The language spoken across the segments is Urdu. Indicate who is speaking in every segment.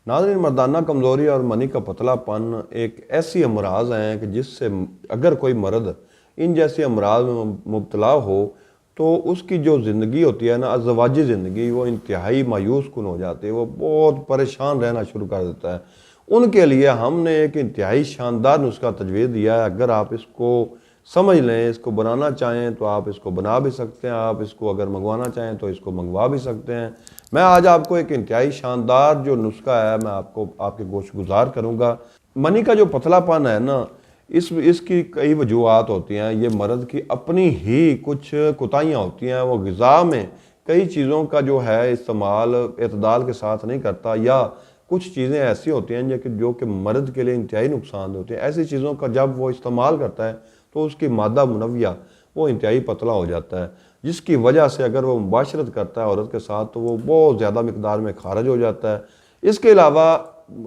Speaker 1: ناظرین، مردانہ کمزوری اور منی کا پتلا پن ایک ایسی امراض ہیں کہ جس سے اگر کوئی مرد ان جیسی امراض میں مبتلا ہو تو اس کی جو زندگی ہوتی ہے نا، ازدواجی زندگی، وہ انتہائی مایوس کن ہو جاتی ہے، وہ بہت پریشان رہنا شروع کر دیتا ہے۔ ان کے لیے ہم نے ایک انتہائی شاندار نسخہ تجویز دیا ہے۔ اگر آپ اس کو سمجھ لیں، اس کو بنانا چاہیں تو آپ اس کو بنا بھی سکتے ہیں، آپ اس کو اگر منگوانا چاہیں تو اس کو منگوا بھی سکتے ہیں۔ میں آج آپ کو ایک انتہائی شاندار جو نسخہ ہے میں آپ کے گوش گزار کروں گا۔ منی کا جو پتلا پن ہے نا، اس کی کئی وجوہات ہوتی ہیں۔ یہ مرد کی اپنی ہی کچھ کوتاہیاں ہوتی ہیں، وہ غذا میں کئی چیزوں کا جو ہے استعمال اعتدال کے ساتھ نہیں کرتا، یا کچھ چیزیں ایسی ہوتی ہیں جو کہ مرد کے لیے انتہائی نقصان ہوتی ہیں۔ ایسی چیزوں کا جب وہ استعمال کرتا ہے تو اس کی مادہ منویہ وہ انتہائی پتلا ہو جاتا ہے، جس کی وجہ سے اگر وہ مباشرت کرتا ہے عورت کے ساتھ تو وہ بہت زیادہ مقدار میں خارج ہو جاتا ہے۔ اس کے علاوہ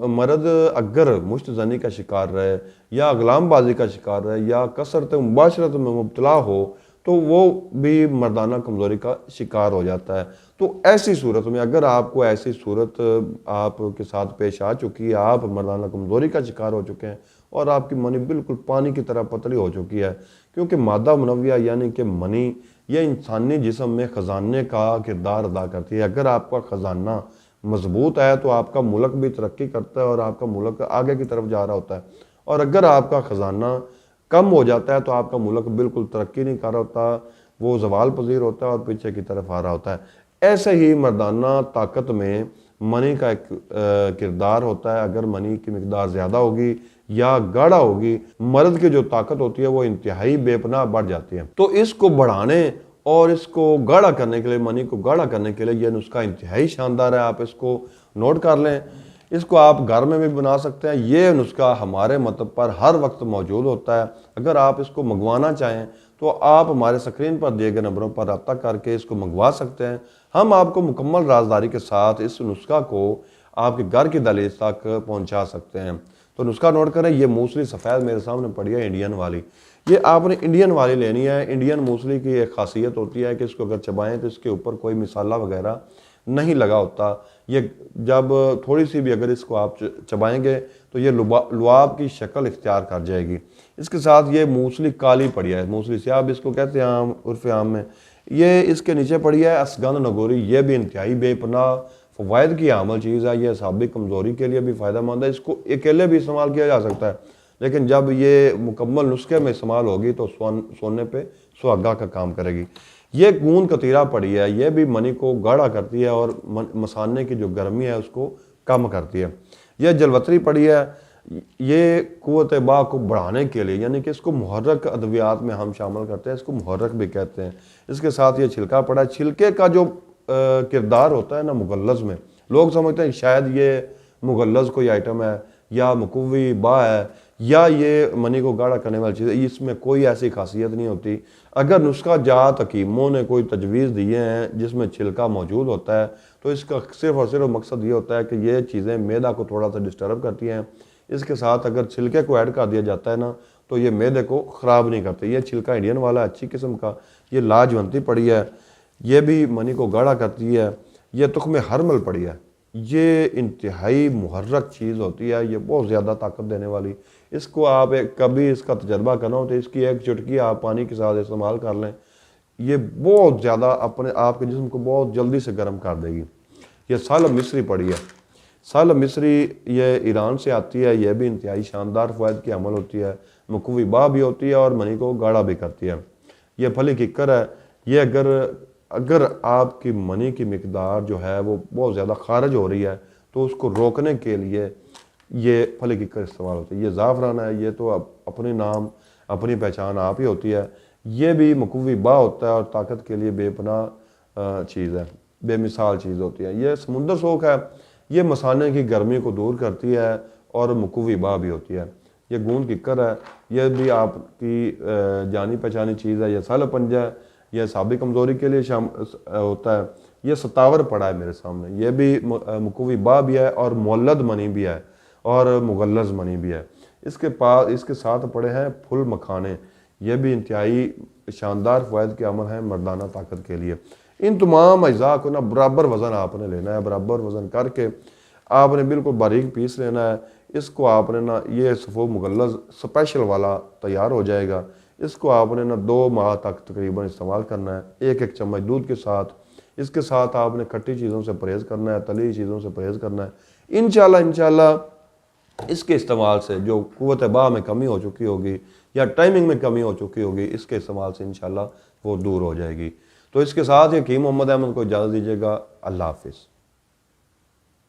Speaker 1: مرد اگر مشت زنی کا شکار رہے یا غلام بازی کا شکار رہے یا کثرت مباشرت میں مبتلا ہو تو وہ بھی مردانہ کمزوری کا شکار ہو جاتا ہے۔ تو ایسی صورت میں اگر آپ کو ایسی صورت آپ کے ساتھ پیش آ چکی ہے، آپ مردانہ کمزوری کا شکار ہو چکے ہیں اور آپ کی منی بالکل پانی کی طرح پتلی ہو چکی ہے، کیونکہ مادہ منویہ یعنی کہ منی یہ انسانی جسم میں خزانے کا کردار ادا کرتی ہے۔ اگر آپ کا خزانہ مضبوط ہے تو آپ کا ملک بھی ترقی کرتا ہے اور آپ کا ملک آگے کی طرف جا رہا ہوتا ہے، اور اگر آپ کا خزانہ کم ہو جاتا ہے تو آپ کا ملک بالکل ترقی نہیں کر رہا ہوتا، وہ زوال پذیر ہوتا ہے اور پیچھے کی طرف آ رہا ہوتا ہے۔ ایسے ہی مردانہ طاقت میں منی کا ایک کردار ہوتا ہے۔ اگر منی کی مقدار زیادہ ہوگی یا گاڑھا ہوگی، مرد کی جو طاقت ہوتی ہے وہ انتہائی بے پناہ بڑھ جاتی ہے۔ تو اس کو بڑھانے اور اس کو گاڑھا کرنے کے لیے، منی کو گاڑھا کرنے کے لیے یہ نسخہ انتہائی شاندار ہے۔ آپ اس کو نوٹ کر لیں، اس کو آپ گھر میں بھی بنا سکتے ہیں۔ یہ نسخہ ہمارے مطلب پر ہر وقت موجود ہوتا ہے۔ اگر آپ اس کو منگوانا چاہیں تو آپ ہمارے سکرین پر دیے گئے نمبروں پر رابطہ کر کے اس کو منگوا سکتے ہیں۔ ہم آپ کو مکمل رازداری کے ساتھ اس نسخہ کو آپ کے گھر کی دہلیز تک پہنچا سکتے ہیں۔ تو نسخہ نوٹ کریں، یہ موسلی سفید میرے سامنے پڑی ہے، انڈین والی۔ یہ آپ نے انڈین والی لینی ہے۔ انڈین موسلی کی ایک خاصیت ہوتی ہے کہ اس کو اگر چبائیں تو اس کے اوپر کوئی مسالہ وغیرہ نہیں لگا ہوتا۔ یہ جب تھوڑی سی بھی اگر اس کو آپ چبائیں گے تو یہ لعاب کی شکل اختیار کر جائے گی۔ اس کے ساتھ یہ موسلی کالی پڑی ہے، موسلی سیاہ بھی اس کو کہتے ہیں عرف عام میں۔ یہ اس کے نیچے پڑی ہے اسگند نگوری، یہ بھی انتہائی بے پناہ فوائد کی حامل چیز ہے۔ یہ اعصابی کمزوری کے لیے بھی فائدہ مند ہے، اس کو اکیلے بھی استعمال کیا جا سکتا ہے، لیکن جب یہ مکمل نسخے میں استعمال ہوگی تو سونے پہ سہاگا کا کام کرے گی۔ یہ گوند کتیرہ پڑی ہے، یہ بھی منی کو گاڑھا کرتی ہے اور مثانے کی جو گرمی ہے اس کو کم کرتی ہے۔ یہ جلوتری پڑی ہے، یہ قوت باء کو بڑھانے کے لیے، یعنی کہ اس کو محرک ادویات میں ہم شامل کرتے ہیں، اس کو محرک بھی کہتے ہیں۔ اس کے ساتھ یہ چھلکا پڑا ہے۔ چھلکے کا جو کردار ہوتا ہے نا مغلظ میں، لوگ سمجھتے ہیں شاید یہ مغلظ کوئی آئٹم ہے یا مقوی باء ہے یا یہ منی کو گاڑھا کرنے والی چیز ہے، اس میں کوئی ایسی خاصیت نہیں ہوتی۔ اگر نسخہ جات حکیموں نے کوئی تجویز دیے ہیں جس میں چھلکا موجود ہوتا ہے تو اس کا صرف اور صرف مقصد یہ ہوتا ہے کہ یہ چیزیں معدہ کو تھوڑا سا ڈسٹرب کرتی ہیں۔ اس کے ساتھ اگر چھلکے کو ایڈ کر دیا جاتا ہے نا تو یہ معدے کو خراب نہیں کرتے۔ یہ چھلکا انڈین والا اچھی قسم کا، یہ لاجونتی پڑی ہے، یہ بھی منی کو گاڑھا کرتی ہے۔ یہ تخم ہرمل پڑی ہے، یہ انتہائی محرک چیز ہوتی ہے، یہ بہت زیادہ طاقت دینے والی۔ اس کو آپ کبھی اس کا تجربہ کرنا ہو تو اس کی ایک چٹکی آپ پانی کے ساتھ استعمال کر لیں، یہ بہت زیادہ اپنے آپ کے جسم کو بہت جلدی سے گرم کر دے گی۔ یہ سالب مصری پڑی ہے، سالب مصری یہ ایران سے آتی ہے، یہ بھی انتہائی شاندار فوائد کی عمل ہوتی ہے، مقوی باء بھی ہوتی ہے اور منی کو گاڑھا بھی کرتی ہے۔ یہ پھلی ککر ہے، یہ اگر آپ کی منی کی مقدار جو ہے وہ بہت زیادہ خارج ہو رہی ہے تو اس کو روکنے کے لیے یہ پھلی ککر استعمال ہوتی ہے۔ یہ زعفران ہے، یہ تو اپنی نام اپنی پہچان آپ ہی ہوتی ہے، یہ بھی مقوی باء ہوتا ہے اور طاقت کے لیے بے پناہ چیز ہے، بے مثال چیز ہوتی ہے۔ یہ سمندر سوکھ ہے، یہ مثانے کی گرمی کو دور کرتی ہے اور مقوی باء بھی ہوتی ہے۔ یہ گوند ککر ہے، یہ بھی آپ کی جانی پہچانی چیز ہے۔ یہ سالب پنجہ ہے، یہ اعصابی کمزوری کے لیے ہوتا ہے۔ یہ ستاور پڑا ہے میرے سامنے، یہ بھی مقوی باء بھی ہے اور مولد منی بھی ہے اور مغلظ منی بھی ہے۔ اس کے ساتھ پڑے ہیں پھل مکھانے، یہ بھی انتہائی شاندار فوائد کے عمل ہیں مردانہ طاقت کے لیے۔ ان تمام اجزاء کو نا برابر وزن آپ نے لینا ہے، برابر وزن کر کے آپ نے بالکل باریک پیس لینا ہے، اس کو آپ نے نا یہ سفو مغلظ سپیشل والا تیار ہو جائے گا، اس کو آپ نے نا 2 ماہ تک تقریباً استعمال کرنا ہے، 1 چمچ دودھ کے ساتھ۔ اس کے ساتھ آپ نے کھٹی چیزوں سے پرہیز کرنا ہے، تلی چیزوں سے پرہیز کرنا ہے۔ انشاءاللہ اس کے استعمال سے جو قوت باہ میں کمی ہو چکی ہوگی یا ٹائمنگ میں کمی ہو چکی ہوگی، اس کے استعمال سے انشاءاللہ وہ دور ہو جائے گی۔ تو اس کے ساتھ حکیم محمد احمد کو اجازت دیجیے گا۔ اللہ حافظ۔